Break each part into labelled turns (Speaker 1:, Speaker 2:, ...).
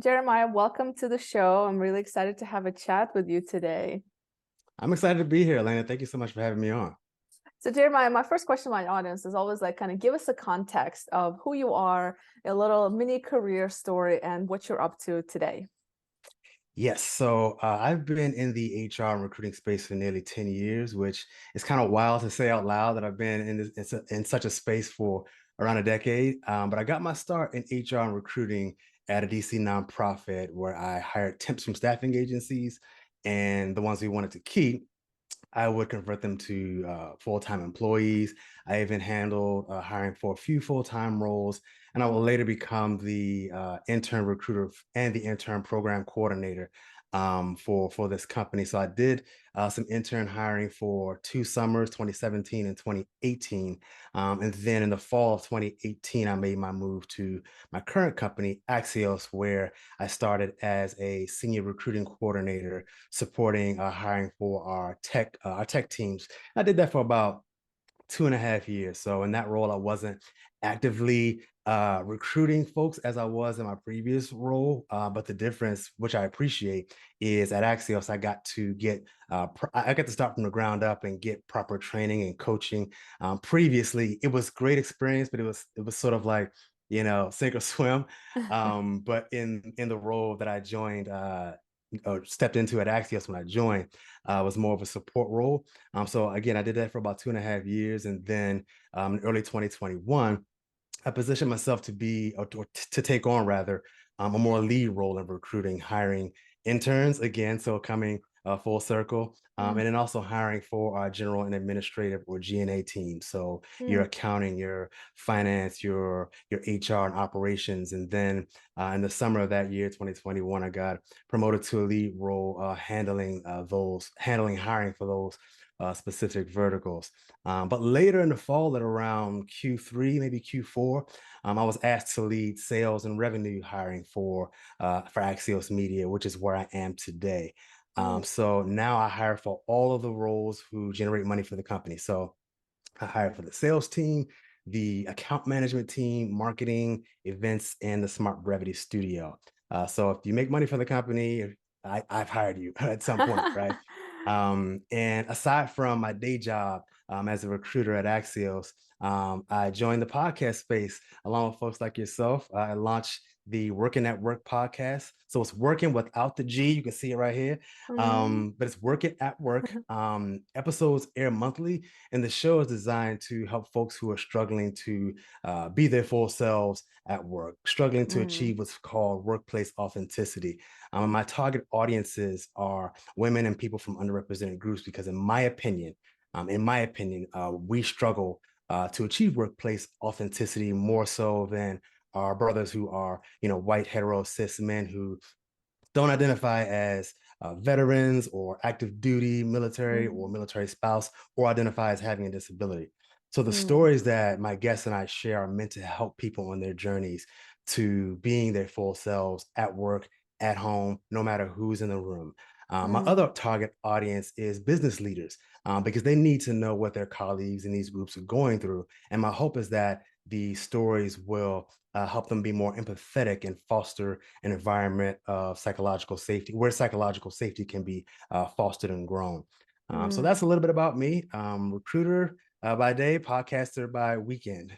Speaker 1: Jeremiah, welcome to the show. I'm really excited to have a chat with you today.
Speaker 2: I'm excited to be here, Elena. Thank you so much for having me on.
Speaker 1: So, Jeremiah, my first question to my audience is always like kind of give us a context of who you are, a little mini career story, and what you're up to today.
Speaker 2: Yes, so I've been in the HR and recruiting space for nearly 10 years, which is kind of wild to say out loud that I've been in such a space for around a decade. But I got my start in HR and recruiting at a DC nonprofit where I hired temps from staffing agencies, and the ones we wanted to keep, I would convert them to full-time employees. I even handled hiring for a few full-time roles, and I will later become the intern recruiter and the intern program coordinator for this company. So I did some intern hiring for 2 summers, 2017 and 2018. And then in the fall of 2018, I made my move to my current company, Axios, where I started as a senior recruiting coordinator, supporting hiring for our tech teams. I did that for about 2.5 years. So in that role, I wasn't actively recruiting folks as I was in my previous role. But the difference, which I appreciate, is at Axios, I got to start from the ground up and get proper training and coaching. Previously, it was great experience, but it was sort of like, sink or swim. But in the role that I joined, or stepped into at Axios when I joined, was more of a support role. So again, I did that for about 2.5 years, and then in early 2021, I positioned myself to take on rather a more lead role in recruiting, hiring interns again, so coming full circle, and then also hiring for our general and administrative or G&A team. So your accounting, your finance, your HR and operations, and then in the summer of that year, 2021, I got promoted to a lead role, handling hiring for those specific verticals. But later in the fall, at around Q3, maybe Q4, I was asked to lead sales and revenue hiring for Axios Media, which is where I am today. So now I hire for all of the roles who generate money for the company. So I hire for the sales team, the account management team, marketing, events, and the Smart Brevity Studio. So if you make money for the company, I've hired you at some point, right? And aside from my day job as a recruiter at Axios, I joined the podcast space along with folks like yourself. I launched the Workin At Work podcast. So it's working without the G. You can see it right here. But it's Workin At Work. Episodes air monthly, and the show is designed to help folks who are struggling to be their full selves at work, struggling to achieve what's called workplace authenticity. My target audiences are women and people from underrepresented groups because, in my opinion, we struggle to achieve workplace authenticity more so than our brothers who are, white hetero cis men who don't identify as veterans or active duty military or military spouse, or identify as having a disability. So the stories that my guests and I share are meant to help people on their journeys to being their full selves at work, at home, no matter who's in the room. My other target audience is business leaders, because they need to know what their colleagues in these groups are going through. And my hope is that the stories will help them be more empathetic and foster an environment of psychological safety, where psychological safety can be fostered and grown. So that's a little bit about me. Recruiter by day, podcaster by weekend.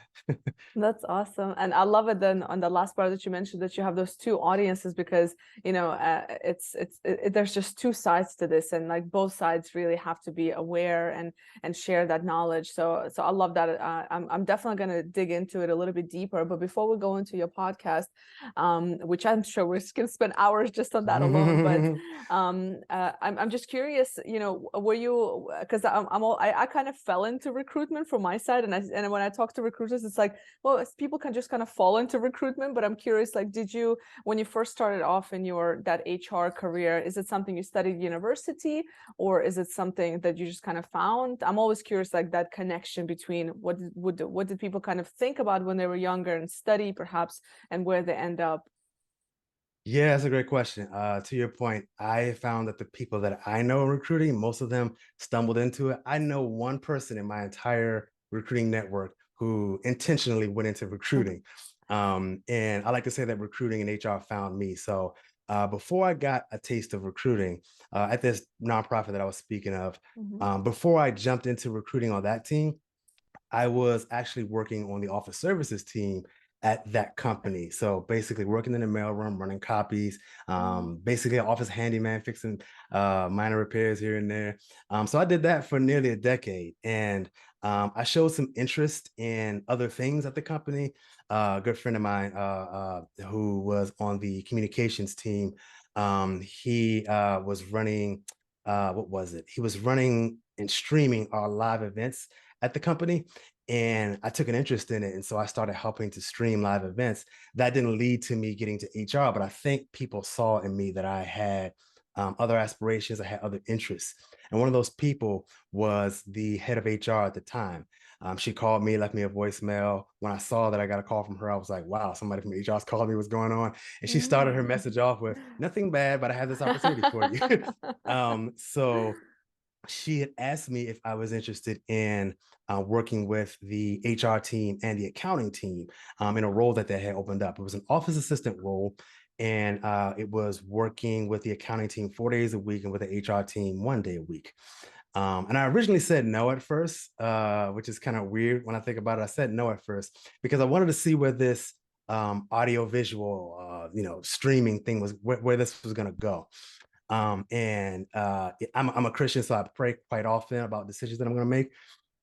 Speaker 1: That's awesome. And I love it then on the last part that you mentioned that you have those two audiences because, there's just two sides to this, and like both sides really have to be aware and share that knowledge. So I love that. I'm definitely going to dig into it a little bit deeper. But before we go into your podcast, which I'm sure we're going to spend hours just on that alone, but I'm just curious, were you, because I kind of fell into recruitment from my side, and when I talk to recruiters, it's like, well, people can just kind of fall into recruitment, but I'm curious, like, when you first started off in that HR career, is it something you studied at university, or is it something that you just kind of found? I'm always curious, like that connection between what did people kind of think about when they were younger and study perhaps, and where they end up.
Speaker 2: Yeah, that's a great question. To your point, I found that the people that I know in recruiting, most of them stumbled into it. I know one person in my entire recruiting network who intentionally went into recruiting. And I like to say that recruiting and HR found me. So before I got a taste of recruiting at this nonprofit that I was speaking of,
Speaker 1: Hmm.
Speaker 2: before I jumped into recruiting on that team, I was actually working on the office services team at that company. So basically working in the mailroom, running copies,
Speaker 1: Hmm.
Speaker 2: basically an office handyman fixing minor repairs here and there. So I did that for nearly a decade. And I showed some interest in other things at the company. A good friend of mine who was on the communications team, he was running, what was it? He was running and streaming our live events at the company, and I took an interest in it. And so I started helping to stream live events. That didn't lead to me getting to HR, but I think people saw in me that I had other aspirations, I had other interests. And one of those people was the head of HR at the time. She called me, left me a voicemail. When I saw that I got a call from her, I was like, wow, somebody from HR is calling me, what's going on? And she started her
Speaker 1: Mm.
Speaker 2: message off with, nothing bad, but I have this opportunity for you. So she had asked me if I was interested in working with the HR team and the accounting team in a role that they had opened up. It was an office assistant role, and it was working with the accounting team 4 days a week and with the HR team 1 day a week. And I originally said no at first, which is kind of weird when I think about it. I said no at first because I wanted to see where this audio visual, streaming thing was, where this was going to go. I'm a Christian, so I pray quite often about decisions that I'm going to make.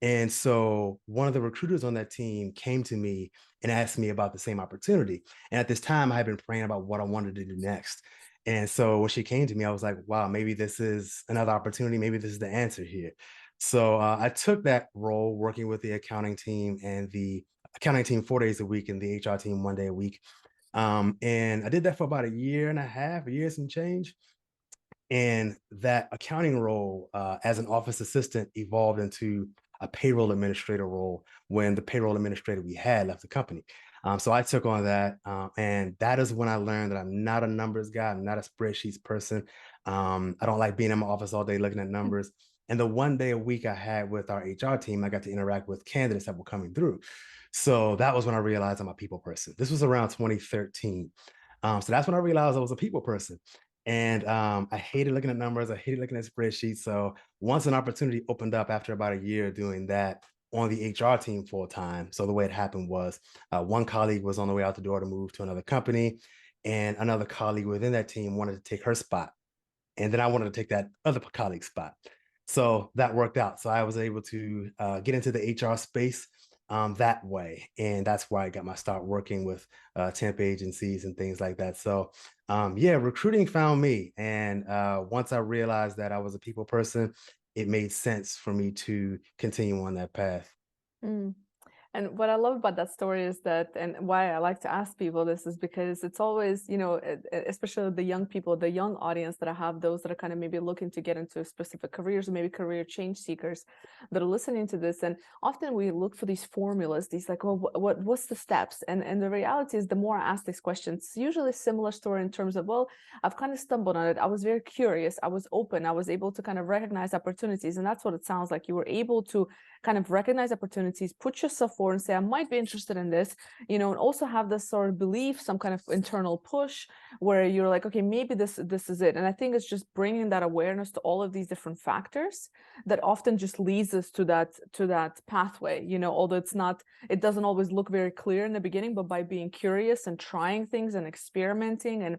Speaker 2: And so one of the recruiters on that team came to me and asked me about the same opportunity. And at this time, I had been praying about what I wanted to do next. And so when she came to me, I was like, wow, maybe this is another opportunity. Maybe this is the answer here. So I took that role working with the accounting team and the accounting team 4 days a week and the HR team 1 day a week. And I did that for about a year and a half, a year some change. And that accounting role as an office assistant evolved into a payroll administrator role when the payroll administrator we had left the company. So I took on that. And that is when I learned that I'm not a numbers guy. I'm not a spreadsheets person. I don't like being in my office all day looking at numbers. And the 1 day a week I had with our HR team, I got to interact with candidates that were coming through. So that was when I realized I'm a people person. This was around 2013. So that's when I realized I was a people person. And I hated looking at numbers. I hated looking at spreadsheets. So once an opportunity opened up after about a year doing that on the HR team full time. So the way it happened was one colleague was on the way out the door to move to another company, and another colleague within that team wanted to take her spot. And then I wanted to take that other colleague's spot. So that worked out. So I was able to get into the HR space that way. And that's why I got my start working with temp agencies and things like that. So yeah, recruiting found me. And once I realized that I was a people person, it made sense for me to continue on that path.
Speaker 1: Mm. And what I love about that story is that, and why I like to ask people this is because it's always, especially the young people, the young audience that I have, those that are kind of maybe looking to get into specific careers, or maybe career change seekers that are listening to this. And often we look for these formulas, these like, well, what's the steps? And the reality is, the more I ask these questions, it's usually a similar story in terms of, well, I've kind of stumbled on it. I was very curious. I was open. I was able to kind of recognize opportunities. And that's what it sounds like. You were able to kind of recognize opportunities, put yourself forward and say, I might be interested in this, and also have this sort of belief, some kind of internal push where you're like, okay, maybe this is it. And I think it's just bringing that awareness to all of these different factors that often just leads us to that pathway, although it doesn't always look very clear in the beginning, but by being curious and trying things and experimenting and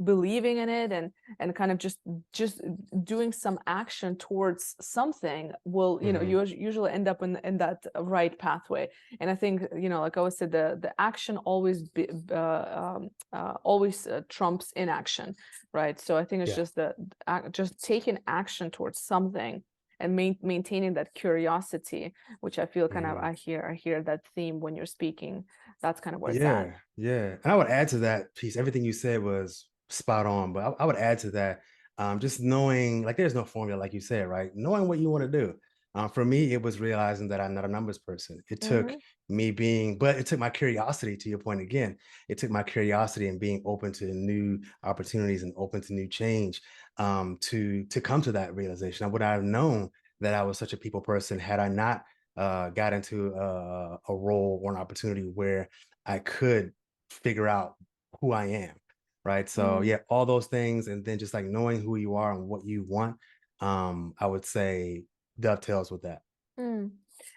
Speaker 1: believing in it and kind of just doing some action towards something will
Speaker 2: Mhm.
Speaker 1: you usually end up in that right pathway. And I think like I always said, the action always trumps inaction, right? So I think it's
Speaker 2: Yeah.
Speaker 1: just just taking action towards something and maintaining that curiosity, which I feel kind of
Speaker 2: Mhm.
Speaker 1: I hear that theme when you're speaking. That's kind of where it's at.
Speaker 2: Yeah, yeah. And I would add to that piece, everything you said was spot on, but I would add to that, just knowing, like, there's no formula, like you said, right? Knowing what you want to do. For me, it was realizing that I'm not a numbers person. It took
Speaker 1: Hmm.
Speaker 2: but it took my curiosity, to your point again. It took my curiosity and being open to new opportunities and open to new change to come to that realization. I would not have known that I was such a people person had I not got into a role or an opportunity where I could figure out who I am. Right. So
Speaker 1: Mm.
Speaker 2: yeah, all those things. And then just like knowing who you are and what you want, I would say dovetails with that.
Speaker 1: Mm.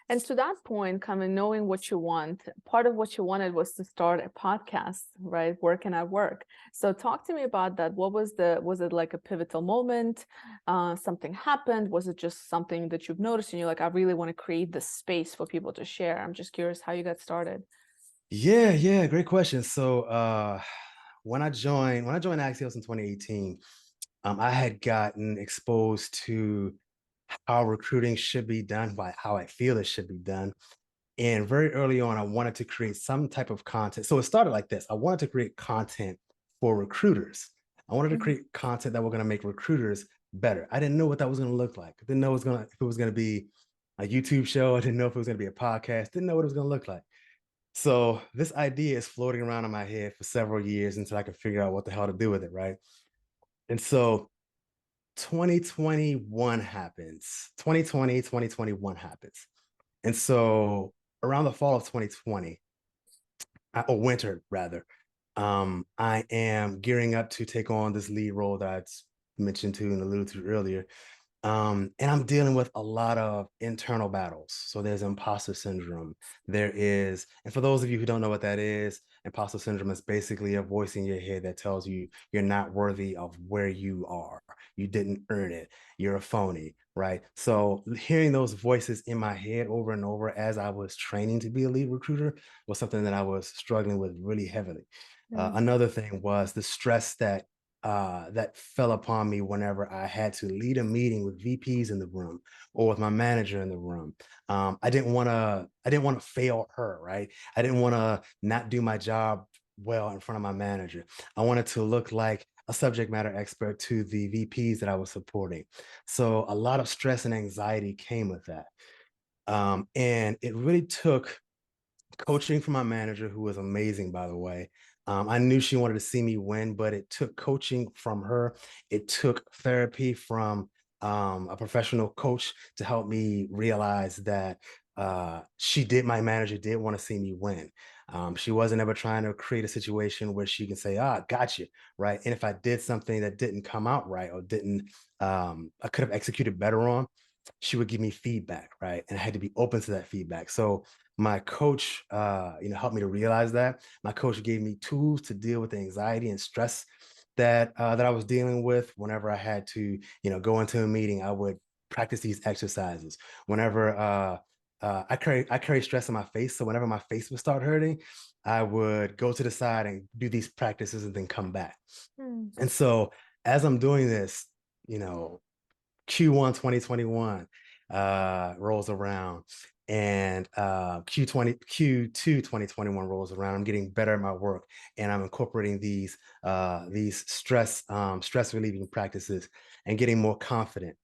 Speaker 1: And to that point, kind of knowing what you want, part of what you wanted was to start a podcast, right? Working at work. So talk to me about that. Was it like a pivotal moment? Something happened? Was it just something that you've noticed and you're like, I really want to create this space for people to share? I'm just curious how you got started.
Speaker 2: Yeah, great question. So when I joined Axios in 2018, I had gotten exposed to how recruiting should be done, by how I feel it should be done. And very early on, I wanted to create some type of content. So it started like this. I wanted to create content for recruiters. I wanted to
Speaker 1: Mhm.
Speaker 2: create content that were going to make recruiters better. I didn't know what that was going to look like. I didn't know if it was going to be a YouTube show. I didn't know if it was going to be a podcast. Didn't know what it was going to look like. So this idea is floating around in my head for several years until I could figure out what the hell to do with it, right? And so 2021 happens. 2021 happens. And so around the fall of 2020, or winter rather, I am gearing up to take on this lead role that I mentioned to and alluded to earlier. And I'm dealing with a lot of internal battles. So there's imposter syndrome. And for those of you who don't know what that is, imposter syndrome is basically a voice in your head that tells you you're not worthy of where you are. You didn't earn it. You're a phony, right? So hearing those voices in my head over and over as I was training to be a lead recruiter was something that I was struggling with really heavily.
Speaker 1: Mm.
Speaker 2: Another thing was the stress that fell upon me whenever I had to lead a meeting with VPs in the room or with my manager in the room. I didn't want to fail her, right? I didn't want to not do my job well in front of my manager. I wanted to look like a subject matter expert to the VPs that I was supporting. So a lot of stress and anxiety came with that. And it really took coaching from my manager, who was amazing, by the way. I knew she wanted to see me win, but it took coaching from her. It took therapy from a professional coach to help me realize that my manager did want to see me win. She wasn't ever trying to create a situation where she can say, got you, right? And if I did something that didn't come out right or I could have executed better on, she would give me feedback, right? And I had to be open to that feedback. So my coach, helped me to realize that. My coach gave me tools to deal with the anxiety and stress that I was dealing with. Whenever I had to, go into a meeting, I would practice these exercises. Whenever I carry stress in my face, so whenever my face would start hurting, I would go to the side and do these practices and then come back.
Speaker 1: Mm.
Speaker 2: And so as I'm doing this, you know, Q1 2021 rolls around, and Q2 2021 rolls around. I'm getting better at my work, and I'm incorporating these stress relieving practices and getting more confident.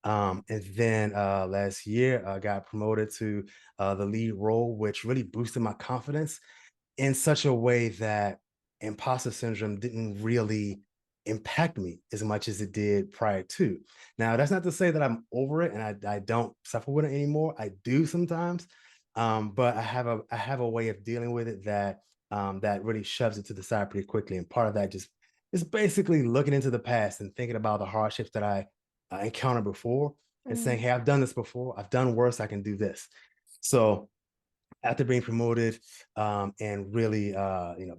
Speaker 2: And then last year I got promoted to the lead role, which really boosted my confidence in such a way that imposter syndrome didn't really impact me as much as it did prior to. Now, that's not to say that I'm over it and I don't suffer with it anymore. I do sometimes, but I have a way of dealing with it that really shoves it to the side pretty quickly. And part of that just is basically looking into the past and thinking about the hardships that I encountered before and saying,
Speaker 1: Mm.
Speaker 2: "Hey, I've done this before. I've done worse. I can do this." So after being promoted, and really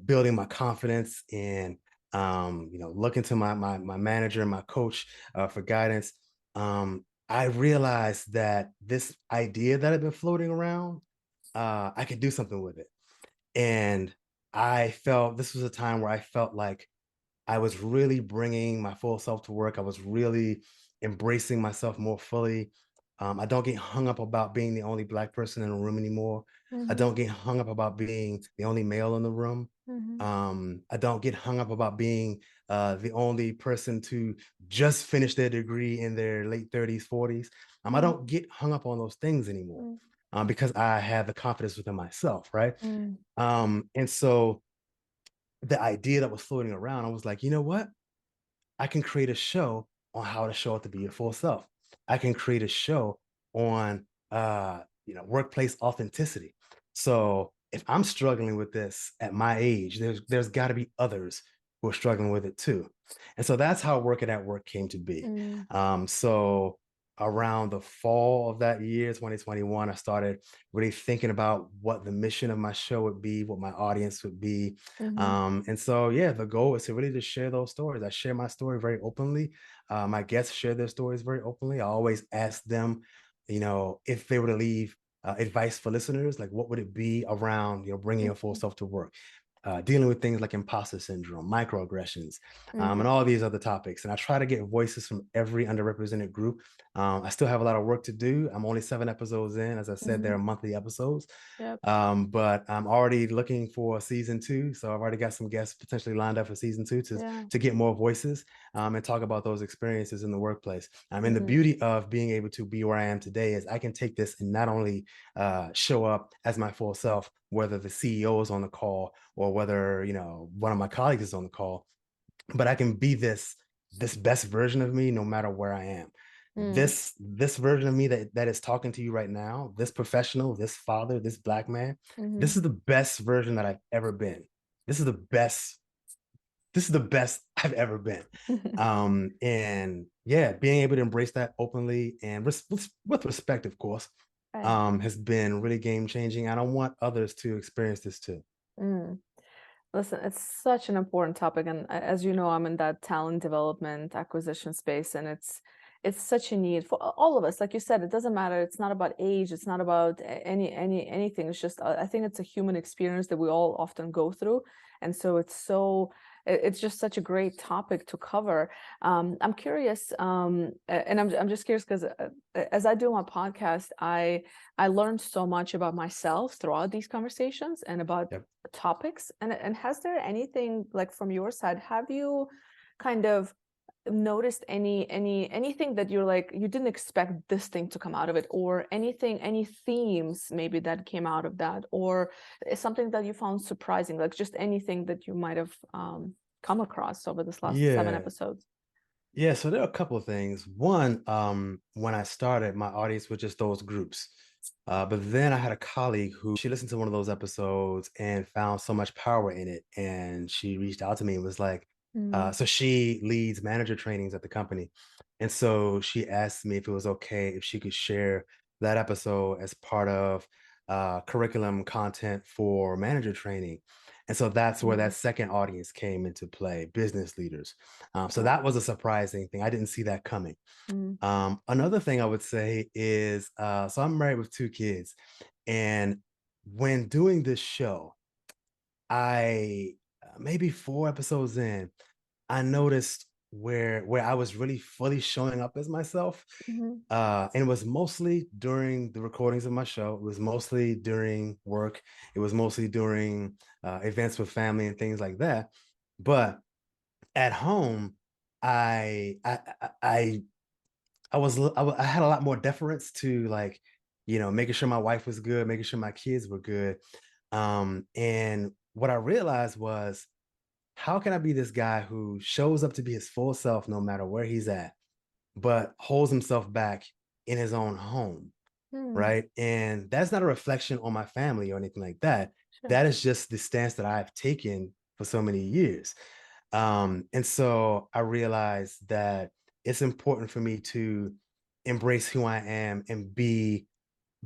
Speaker 2: building my confidence and looking to my manager and my coach for guidance, I realized that this idea that had been floating around, I could do something with it. And I felt this was a time where I felt like I was really bringing my full self to work. I was really embracing myself more fully. I don't get hung up about being the only Black person in a room anymore. I
Speaker 1: Mhm.
Speaker 2: don't get hung up about being the only male in the room.
Speaker 1: Mhm.
Speaker 2: I don't get hung up about being the only person to just finish their degree in their late 30s, 40s. I
Speaker 1: Mm.
Speaker 2: don't get hung up on those things anymore,
Speaker 1: Mm.
Speaker 2: because I have the confidence within myself, right?
Speaker 1: Mm.
Speaker 2: And so the idea that was floating around, I was like, you know what? I can create a show on how to show up to be your full self. I can create a show on workplace authenticity. So if I'm struggling with this at my age, there's got to be others who are struggling with it too. And so that's how Working at Work came to be.
Speaker 1: Mm,
Speaker 2: So around the fall of that year, 2021, I started really thinking about what the mission of my show would be, what my audience would be.
Speaker 1: mhm,
Speaker 2: And so, yeah, the goal is to really just share those stories. I share my story very openly. My guests share their stories very openly. I always ask them, if they were to leave advice for listeners, like what would it be around, bringing your full
Speaker 1: mhm,
Speaker 2: self to work, dealing with things like imposter syndrome, microaggressions,
Speaker 1: mhm,
Speaker 2: and all these other topics. And I try to get voices from every underrepresented group. I still have a lot of work to do. I'm only 7 episodes in. As I said,
Speaker 1: mhm.
Speaker 2: they're monthly episodes.
Speaker 1: Yep.
Speaker 2: But I'm already looking for season 2. So I've already got some guests potentially lined up for season 2 to,
Speaker 1: Yeah.
Speaker 2: to get more voices and talk about those experiences in the workplace. And the
Speaker 1: Mhm,
Speaker 2: beauty of being able to be where I am today is I can take this and not only show up as my full self, whether the CEO is on the call or whether, one of my colleagues is on the call, but I can be this best version of me no matter where I am.
Speaker 1: mm,
Speaker 2: This version of me that is talking to you right now, this professional, this father, this Black man,
Speaker 1: mhm.
Speaker 2: this is the best version that I've ever been. This is the best. This is the best I've ever been. And yeah, being able to embrace that openly and with respect, of course,
Speaker 1: Right.
Speaker 2: has been really game changing. And I want others to experience this too.
Speaker 1: Mm. Listen, it's such an important topic, and as you know, I'm in that talent development acquisition space, and it's such a need for all of us. Like you said, it doesn't matter. It's not about age. It's not about anything. It's just I think it's a human experience that we all often go through, and so it's just such a great topic to cover. I'm curious, and I'm just curious because as I do my podcast, I learned so much about myself throughout these conversations and about
Speaker 2: Yep.
Speaker 1: topics. And has there anything like from your side, have you kind of noticed anything that you're like you didn't expect this thing to come out of it, or any themes maybe that came out of that, or something that you found surprising, like just anything that you might have come across over this last 7 episodes?
Speaker 2: Yeah, so there are a couple of things. One, when I started, my audience was just those groups. But then I had a colleague who she listened to one of those episodes and found so much power in it. And she reached out to me and was like,
Speaker 1: Mm,
Speaker 2: so she leads manager trainings at the company. And so she asked me if it was okay if she could share that episode as part of curriculum content for manager training. And so that's where that
Speaker 1: mm,
Speaker 2: second audience came into play, business leaders. So
Speaker 1: yeah,
Speaker 2: that was a surprising thing. I didn't see that coming.
Speaker 1: mm,
Speaker 2: Another thing I would say is, so I'm married with 2 kids, and when doing this show, I maybe 4 episodes in, I noticed where I was really fully showing up as myself.
Speaker 1: mhm,
Speaker 2: And it was mostly during the recordings of my show. It was mostly during work. It was mostly during events with family and things like that. But at home, I I I I I had a lot more deference to like, making sure my wife was good, making sure my kids were good. And what I realized was, how can I be this guy who shows up to be his full self no matter where he's at, but holds himself back in his own home?
Speaker 1: mm,
Speaker 2: Right. And that's not a reflection on my family or anything like that.
Speaker 1: sure.
Speaker 2: That is just the stance that I've taken for so many years. And so I realized that it's important for me to embrace who I am and be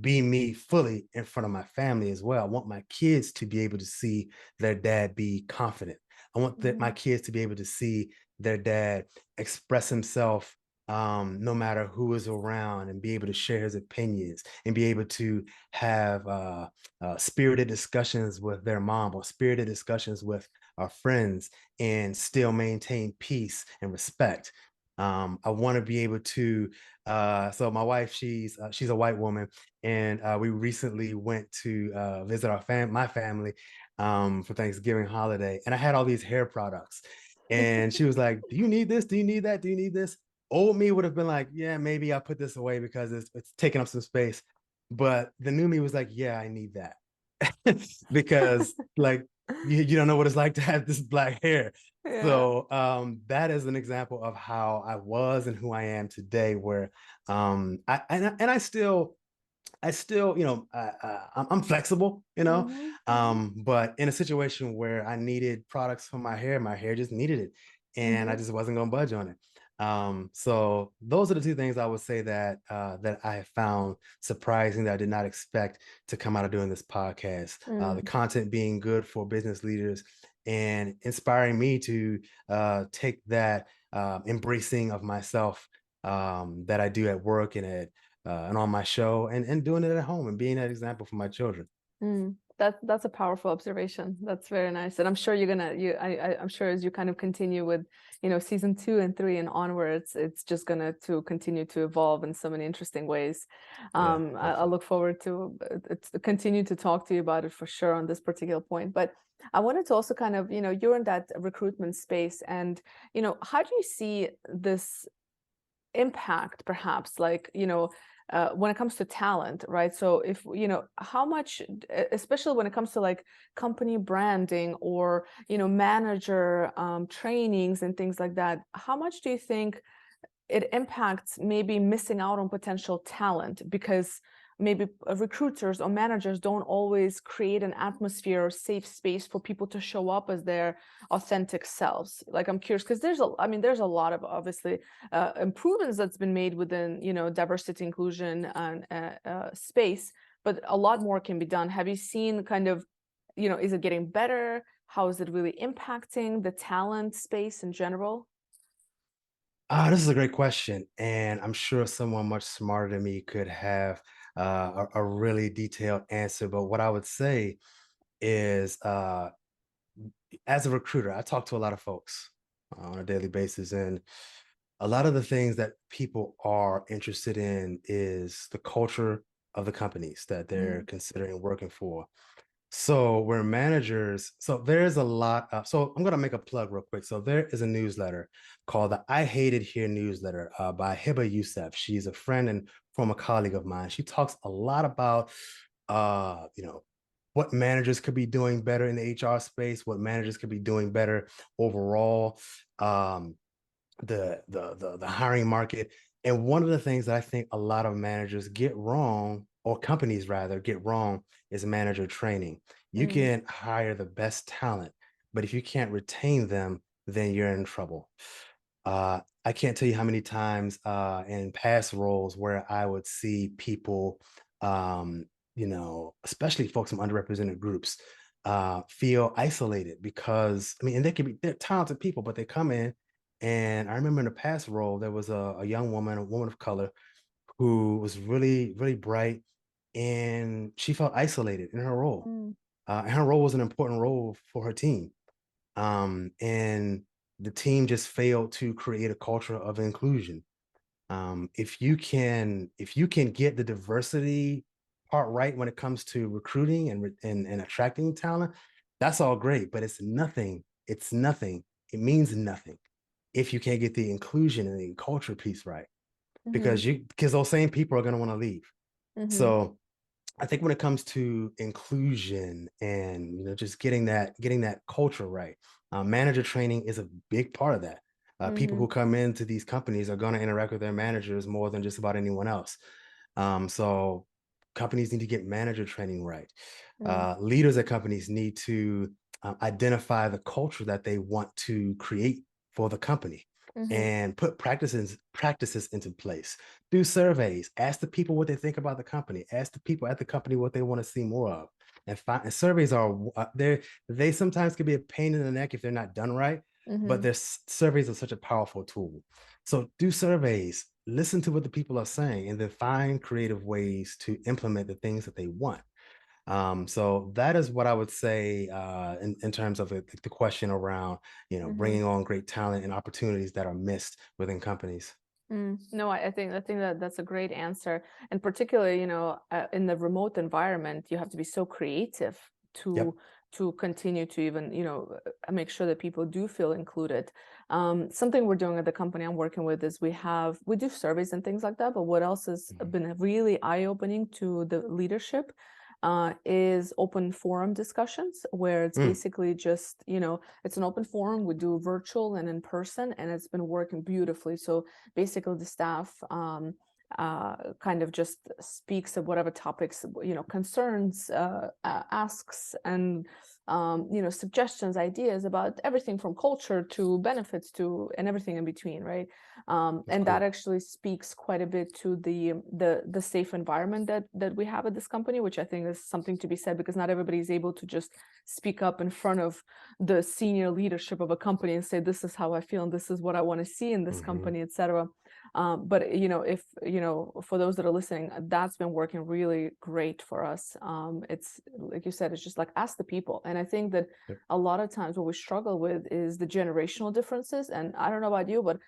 Speaker 2: me fully in front of my family as well. I want my kids to be able to see their dad be confident. I want my
Speaker 1: Mhm,
Speaker 2: kids to be able to see their dad express himself no matter who is around, and be able to share his opinions and be able to have spirited discussions with their mom or spirited discussions with our friends and still maintain peace and respect. I want to be able to. So my wife, she's a white woman, and we recently went to visit my family for Thanksgiving holiday, and I had all these hair products, and she was like, "Do you need this? Do you need that? Do you need this?" Old me would have been like, "Yeah, maybe I'll put this away because it's taking up some space," but the new me was like, "Yeah, I need that." Because like you don't know what it's like to have this black hair.
Speaker 1: yeah.
Speaker 2: So that is an example of how I was and who I am today, where I still I still, I'm flexible,
Speaker 1: Mm-hmm, mm-hmm,
Speaker 2: but in a situation where I needed products for my hair just needed it, and I
Speaker 1: mm-hmm,
Speaker 2: just wasn't going to budge on it. So those are the two things I would say that that I have found surprising that I did not expect to come out of doing this podcast. The
Speaker 1: mm,
Speaker 2: content being good for business leaders and inspiring me to take that embracing of myself that I do at work and on my show and doing it at home and being that example for my children.
Speaker 1: mm. That's a powerful observation. That's very nice. And I'm sure you're gonna I'm sure as you kind of continue with, season 2 and 3 and onwards, it's just gonna to continue to evolve in so many interesting ways.
Speaker 2: Yeah,
Speaker 1: I
Speaker 2: definitely.
Speaker 1: look forward to continue to talk to you about it for sure on this particular point. But I wanted to also kind of, you're in that recruitment space, and how do you see this impact perhaps, like, when it comes to talent, right? So if how much, especially when it comes to like company branding or manager trainings and things like that, how much do you think it impacts maybe missing out on potential talent because maybe recruiters or managers don't always create an atmosphere or safe space for people to show up as their authentic selves? Like, I'm curious because there's a lot of obviously improvements that's been made within diversity, inclusion, and space, but a lot more can be done. Have you seen kind of, is it getting better? How is it really impacting the talent space in general?
Speaker 2: This is a great question, and I'm sure someone much smarter than me could have a really detailed answer. But what I would say is, as a recruiter, I talk to a lot of folks on a daily basis, and a lot of the things that people are interested in is the culture of the companies that they're
Speaker 1: Mm,
Speaker 2: considering working for. So we're managers. So there's a lot of, so I'm gonna make a plug real quick. So there is a newsletter called the I Hate It Here newsletter by Hiba Youssef. She's a friend and former colleague of mine. She talks a lot about uh, you know, what managers could be doing better in the HR space, what managers could be doing better overall. Um, the hiring market. And one of the things that I think a lot of managers get wrong, or companies rather get wrong, is manager training. You
Speaker 1: mm,
Speaker 2: can hire the best talent, but if you can't retain them, then you're in trouble. I can't tell you how many times in past roles where I would see people, especially folks from underrepresented groups, feel isolated because I mean, and they're talented people, but they come in, and I remember in a past role there was a young woman, a woman of color, who was really really bright, and she felt isolated in her role.
Speaker 1: mm,
Speaker 2: And her role was an important role for her team, and the team just failed to create a culture of inclusion. If you can get the diversity part right when it comes to recruiting and attracting talent, that's all great, but it's nothing, it means nothing if you can't get the inclusion and the culture piece right,
Speaker 1: mhm,
Speaker 2: because those same people are going to want to leave.
Speaker 1: mhm,
Speaker 2: So I think when it comes to inclusion and just getting that culture right, manager training is a big part of that. People who
Speaker 1: mhm,
Speaker 2: come into these companies are going to interact with their managers more than just about anyone else. So companies need to get manager training right.
Speaker 1: mm,
Speaker 2: Leaders at companies need to identify the culture that they want to create for the company
Speaker 1: mhm,
Speaker 2: and put practices into place. Do surveys, ask the people what they think about the company, ask the people at the company what they want to see more of. And surveys are they sometimes can be a pain in the neck if they're not done right, but
Speaker 1: mhm,
Speaker 2: their surveys are such a powerful tool. So do surveys, listen to what the people are saying, and then find creative ways to implement the things that they want. So that is what I would say in terms of the question around,
Speaker 1: mhm,
Speaker 2: bringing on great talent and opportunities that are missed within companies.
Speaker 1: mm. No, I think that that's a great answer, and particularly, in the remote environment, you have to be so creative
Speaker 2: Yep.
Speaker 1: to continue to even, make sure that people do feel included. Something we're doing at the company I'm working with is we do surveys and things like that, but what else has
Speaker 2: Mhm.
Speaker 1: been really eye-opening to the leadership is open forum discussions, where it's
Speaker 2: Mm,
Speaker 1: basically just, it's an open forum. We do virtual and in person, and it's been working beautifully. So basically, the staff kind of just speaks of whatever topics, concerns, asks, and suggestions, ideas about everything from culture to benefits to and everything in between, right?
Speaker 2: That's
Speaker 1: And that
Speaker 2: cool.
Speaker 1: actually speaks quite a bit to the safe environment that we have at this company, which I think is something to be said, because not everybody is able to just speak up in front of the senior leadership of a company and say, this is how I feel and this is what I want to see in this
Speaker 2: Hmm.
Speaker 1: company, etc. But if for those that are listening, that's been working really great for us. It's like you said, it's just like ask the people. And I think that
Speaker 2: Yep.
Speaker 1: a lot of times what we struggle with is the generational differences. And I don't know about you, but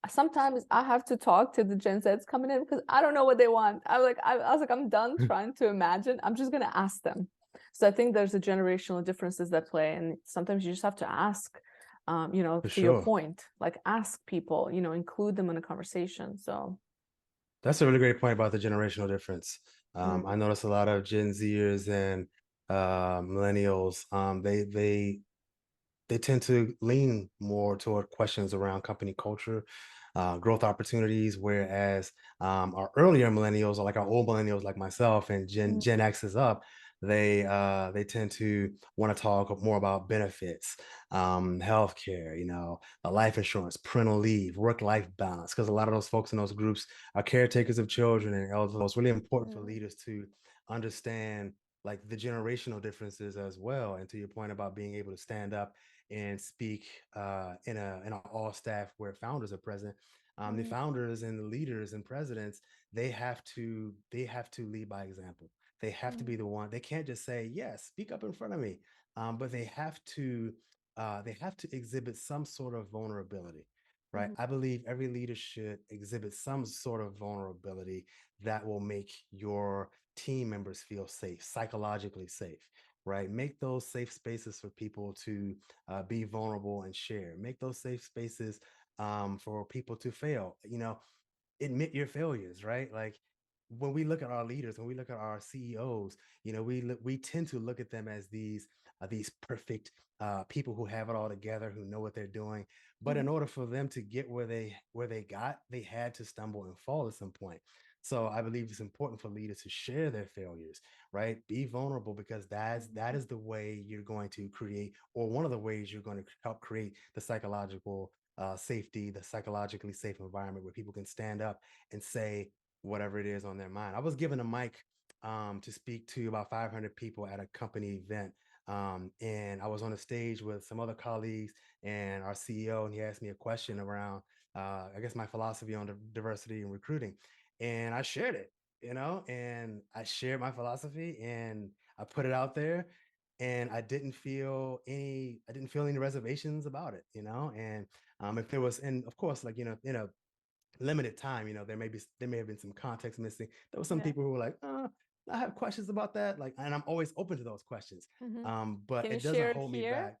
Speaker 1: sometimes I have to talk to the Gen Zs coming in because I don't know what they want. I was like, I'm done trying to imagine. I'm just gonna ask them. So I think there's the generational differences that play, and sometimes you just have to ask.
Speaker 2: For
Speaker 1: To your
Speaker 2: sure.
Speaker 1: point, like ask people, include them in a conversation. So,
Speaker 2: That's a really great point about the generational difference. I
Speaker 1: mm,
Speaker 2: notice a lot of Gen Zers and millennials. They tend to lean more toward questions around company culture, growth opportunities, whereas our earlier millennials, or like our old millennials, like myself and
Speaker 1: mm,
Speaker 2: Gen X is up, they tend to want to talk more about benefits, healthcare, life insurance, parental leave, work-life balance, because a lot of those folks in those groups are caretakers of children and elders. So it's really important for
Speaker 1: mm,
Speaker 2: leaders to understand like the generational differences as well. And to your point about being able to stand up and speak in an all staff where founders are present. The
Speaker 1: mm,
Speaker 2: founders and the leaders and presidents, they have to lead by example. They have to be
Speaker 1: mm,
Speaker 2: the one. They can't just say yes, speak up in front of me, but they have to exhibit some sort of vulnerability. Right.
Speaker 1: mm,
Speaker 2: I believe every leader should exhibit some sort of vulnerability that will make your team members feel safe, psychologically safe, right? Make those safe spaces for people to be vulnerable and share. Make those safe spaces for people to fail. Admit your failures, right? Like when we look at our leaders, when we look at our CEOs, we tend to look at them as these perfect people who have it all together, who know what they're doing. But in
Speaker 1: mm,
Speaker 2: order for them to get where they got, they had to stumble and fall at some point. So I believe it's important for leaders to share their failures, right? Be vulnerable, because that
Speaker 1: mm,
Speaker 2: is the way you're going to create, or one of the ways you're going to help create the psychological safety, the psychologically safe environment where people can stand up and say whatever it is on their mind. I was given a mic to speak to about 500 people at a company event. And I was on a stage with some other colleagues and our CEO, and he asked me a question around, I guess, my philosophy on diversity and recruiting. And I shared it, and I shared my philosophy and I put it out there, and I didn't feel any reservations about it, and if there was, and of course, like, in a limited time, there may have been some context missing. There were some
Speaker 1: yeah.
Speaker 2: people who were like, I have questions about that, like, and I'm always open to those questions,
Speaker 1: Hmm.
Speaker 2: but
Speaker 1: Can you
Speaker 2: it doesn't
Speaker 1: share it
Speaker 2: hold me
Speaker 1: here?
Speaker 2: back.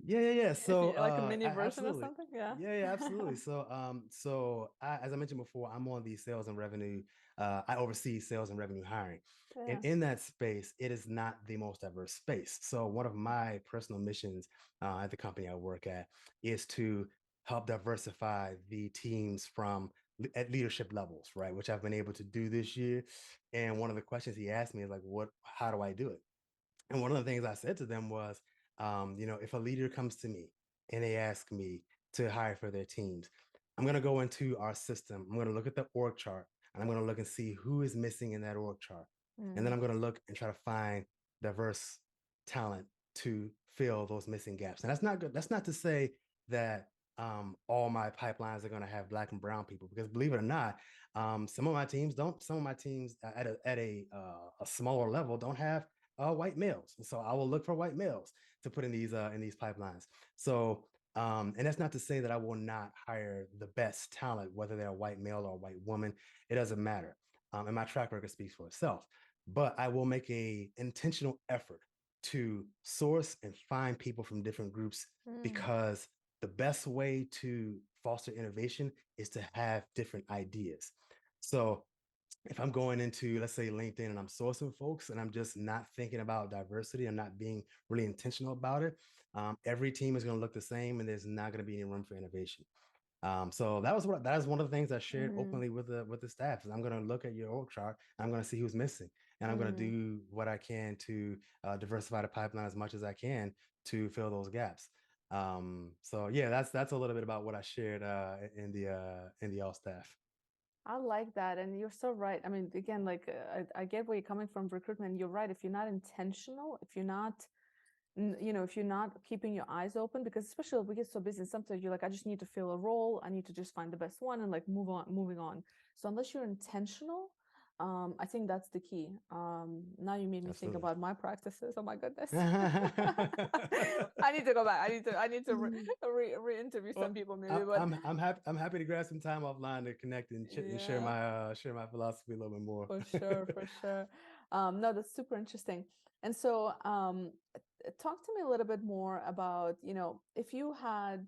Speaker 2: Yeah.
Speaker 1: If
Speaker 2: So,
Speaker 1: you like a mini version or
Speaker 2: absolutely.
Speaker 1: something? Yeah.
Speaker 2: Yeah, absolutely. So, as I mentioned before, I'm on the sales and revenue. I oversee sales and revenue hiring, and
Speaker 1: Yeah.
Speaker 2: in that space, it is not the most diverse space. So, one of my personal missions at the company I work at is to help diversify the teams at leadership levels, right? Which I've been able to do this year. And one of the questions he asked me is like, How do I do it? And one of the things I said to them was, if a leader comes to me and they ask me to hire for their teams, I'm going to go into our system. I'm going to look at the org chart, and I'm going to look and see who is missing in that org chart. And then
Speaker 1: Mm,
Speaker 2: I'm going to look and try to find diverse talent to fill those missing gaps. And that's not good. That's not to say that all my pipelines are going to have Black and brown people, because believe it or not, some of my teams don't. Some of my teams at a smaller level don't have white males. And so I will look for white males to put in these pipelines. So, and that's not to say that I will not hire the best talent, whether they're a white male or a white woman. It doesn't matter. And my track record speaks for itself. But I will make a intentional effort to source and find people from different groups,
Speaker 1: mm,
Speaker 2: because the best way to foster innovation is to have different ideas. So if I'm going into, let's say, LinkedIn, and I'm sourcing folks and I'm just not thinking about diversity, I'm not being really intentional about it, every team is going to look the same, and there's not going to be any room for innovation. So that is one of the things I shared
Speaker 1: Mm-hmm.
Speaker 2: openly with the staff. Is I'm going to look at your org chart. And I'm going to see who's missing, and I'm going to
Speaker 1: Mm-hmm.
Speaker 2: do what I can to diversify the pipeline as much as I can to fill those gaps. So yeah, that's a little bit about what I shared in the all staff.
Speaker 1: I like that. And you're so right. I mean, again, like I get where you're coming from recruitment. You're right. If you're not intentional, if you're not, if you're not keeping your eyes open, because especially we get so busy, and sometimes you're like, I just need to fill a role. I need to just find the best one and like moving on. So unless you're intentional, I think that's the key. Now you made me think
Speaker 2: Absolutely.
Speaker 1: about my practices. Oh my goodness. I need to go back. I need to re-interview some
Speaker 2: Well,
Speaker 1: people maybe, but
Speaker 2: I'm happy to grab some time offline to connect and, and
Speaker 1: yeah.
Speaker 2: share my philosophy a little bit more.
Speaker 1: For sure, for sure. No, that's super interesting. And so, talk to me a little bit more about, if you had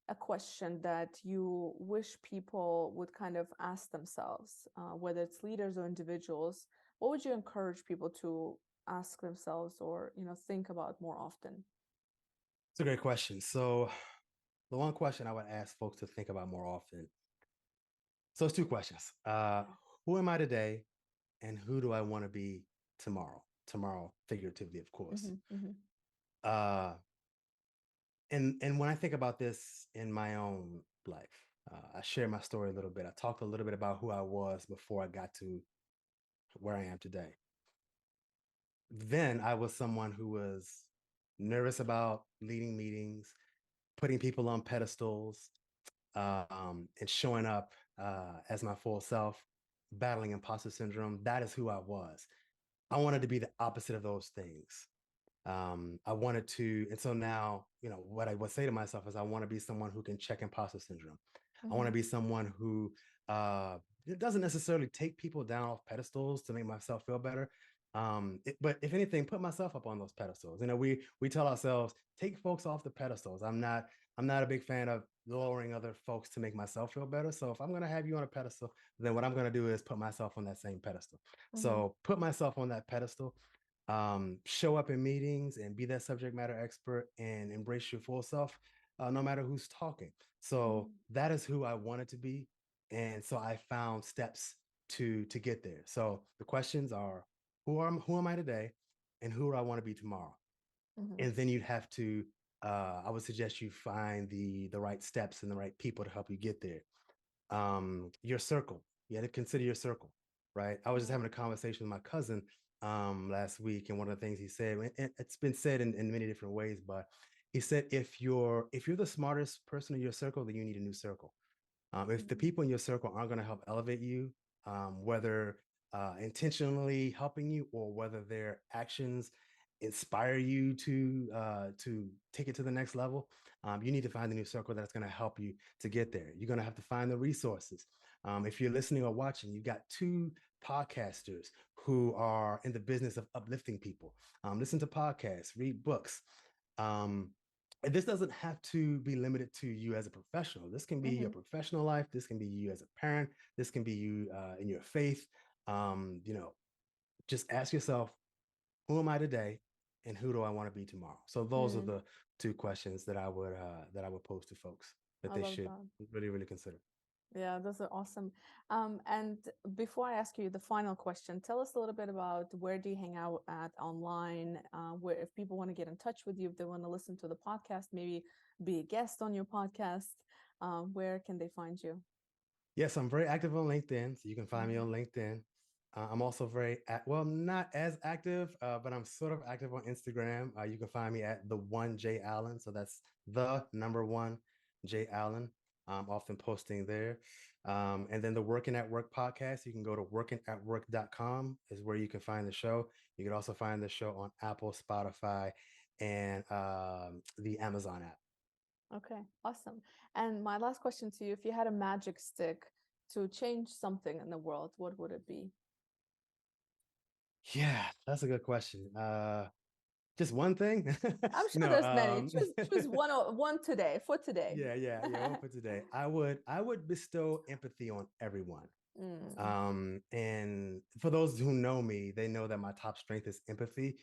Speaker 1: a question that you wish people would kind of ask themselves, whether it's leaders or individuals, what would you encourage people to ask themselves or, think about more often?
Speaker 2: It's a great question. So the one question I would ask folks to think about more often. So it's two questions.
Speaker 1: Okay.
Speaker 2: Who am I today, and who do I want to be tomorrow? Tomorrow, figuratively, of course.
Speaker 1: Mm-hmm, mm-hmm,
Speaker 2: Uh, and when I think about this in my own life, I share my story a little bit. I talked a little bit about who I was before I got to where I am today. Then I was someone who was nervous about leading meetings, putting people on pedestals, and showing up as my full self, battling imposter syndrome. That is who I was. I wanted to be the opposite of those things. I wanted to, and so now, what I would say to myself is I want to be someone who can check imposter syndrome. I want
Speaker 1: mm-hmm,
Speaker 2: to be someone who uh, doesn't necessarily take people down off pedestals to make myself feel better. But if anything, put myself up on those pedestals. We tell ourselves take folks off the pedestals. I'm not a big fan of lowering other folks to make myself feel better. So if I'm going to have you on a pedestal, then what I'm going to do is put myself on that same pedestal.
Speaker 1: mm-hmm,
Speaker 2: So put myself on that pedestal, show up in meetings and be that subject matter expert and embrace your full self, no matter who's talking. So
Speaker 1: mm-hmm,
Speaker 2: that is who I wanted to be. And so I found steps to get there. So the questions are who am I today, and who do I want to be tomorrow?
Speaker 1: mm-hmm,
Speaker 2: And then you'd have to I would suggest you find the right steps and the right people to help you get there. Your circle. You had to consider your circle, right? I was just having a conversation with my cousin last week, and one of the things he said, and it's been said in many different ways, but he said if you're the smartest person in your circle, then you need a new circle. If the
Speaker 1: mm-hmm,
Speaker 2: people in your circle aren't going to help elevate you, whether intentionally helping you or whether their actions inspire you to take it to the next level, you need to find a new circle that's going to help you to get there. You're going to have to find the resources. If you're listening or watching, you've got two podcasters who are in the business of uplifting people. Listen to podcasts, read books. Um, and this doesn't have to be limited to you as a professional. This can be
Speaker 1: mm-hmm,
Speaker 2: your professional life. This can be you as a parent. This can be you in your faith. Um, you know, just ask yourself, who am I today, and who do I want to be tomorrow? So those are
Speaker 1: mm.
Speaker 2: the two questions that I would pose to folks that
Speaker 1: I
Speaker 2: they
Speaker 1: love
Speaker 2: should
Speaker 1: that.
Speaker 2: really, really consider.
Speaker 1: Yeah, those are awesome. And before I ask you the final question, tell us a little bit about where do you hang out at online? Where, if people want to get in touch with you, if they want to listen to the podcast, maybe be a guest on your podcast, where can they find you?
Speaker 2: Yes, I'm very active on LinkedIn, so you can find me
Speaker 1: Mm-hmm.
Speaker 2: on LinkedIn. I'm also well, not as active, but I'm sort of active on Instagram. You can find me at the one J Allen, so that's the number one J Allen. I'm often posting there. And then the Workin At Work podcast, you can go to workinatwork.com is where you can find the show. You can also find the show on Apple, Spotify, and the Amazon app.
Speaker 1: Okay, awesome. And my last question to you, if you had a magic stick to change something in the world, what would it be?
Speaker 2: Yeah, that's a good question. Just one thing?
Speaker 1: I'm sure
Speaker 2: No,
Speaker 1: there's many. Choose one today for today.
Speaker 2: yeah, one for today. I would bestow empathy on everyone.
Speaker 1: Mm,
Speaker 2: And for those who know me, they know that my top strength is empathy.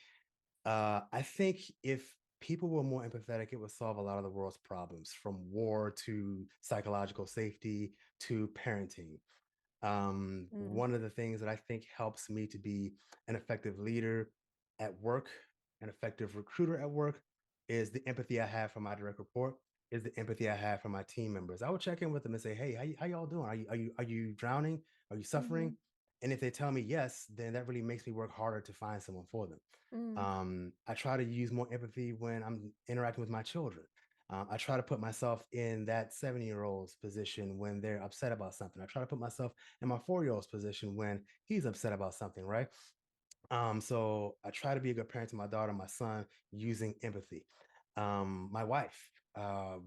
Speaker 2: I think if people were more empathetic, it would solve a lot of the world's problems, from war to psychological safety to parenting.
Speaker 1: Mm,
Speaker 2: One of the things that I think helps me to be an effective leader at work, an effective recruiter at work, is the empathy I have for my direct report, is the empathy I have for my team members. I would check in with them and say, "Hey, how y'all doing? Are you drowning? Are you suffering?"
Speaker 1: mhm,
Speaker 2: And if they tell me yes, then that really makes me work harder to find someone for them.
Speaker 1: mm,
Speaker 2: I try to use more empathy when I'm interacting with my children. I try to put myself in that 7-year-old's position when they're upset about something. I try to put myself in my 4-year-old's position when he's upset about something, right? So I try to be a good parent to my daughter, my son, using empathy. My wife,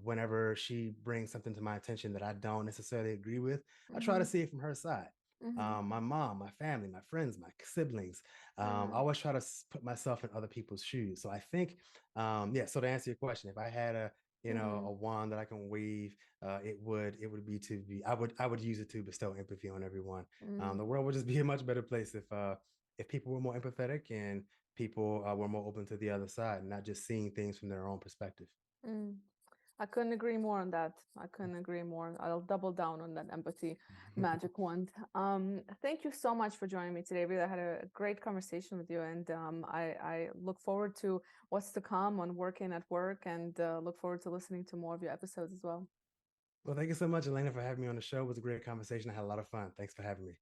Speaker 2: whenever she brings something to my attention that I don't necessarily agree with, I try to
Speaker 1: mhm,
Speaker 2: see it from her side.
Speaker 1: mhm,
Speaker 2: My mom, my family, my friends, my siblings. I
Speaker 1: yeah.
Speaker 2: always try to put myself in other people's shoes. So I think, yeah. So to answer your question, if I had a
Speaker 1: Mhm,
Speaker 2: wand that I can wave, it would be to be. I would use it to bestow empathy on everyone.
Speaker 1: mm.
Speaker 2: The world would just be a much better place if people were more empathetic and people were more open to the other side, not just seeing things from their own perspective.
Speaker 1: Mm. I couldn't agree more on that. I couldn't agree more. I'll double down on that empathy magic wand. Thank you so much for joining me today. Really, I had a great conversation with you, and I look forward to what's to come on Working at Work, and look forward to listening to more of your episodes as well.
Speaker 2: Well, thank you so much, Elena, for having me on the show. It was a great conversation. I had a lot of fun. Thanks for having me.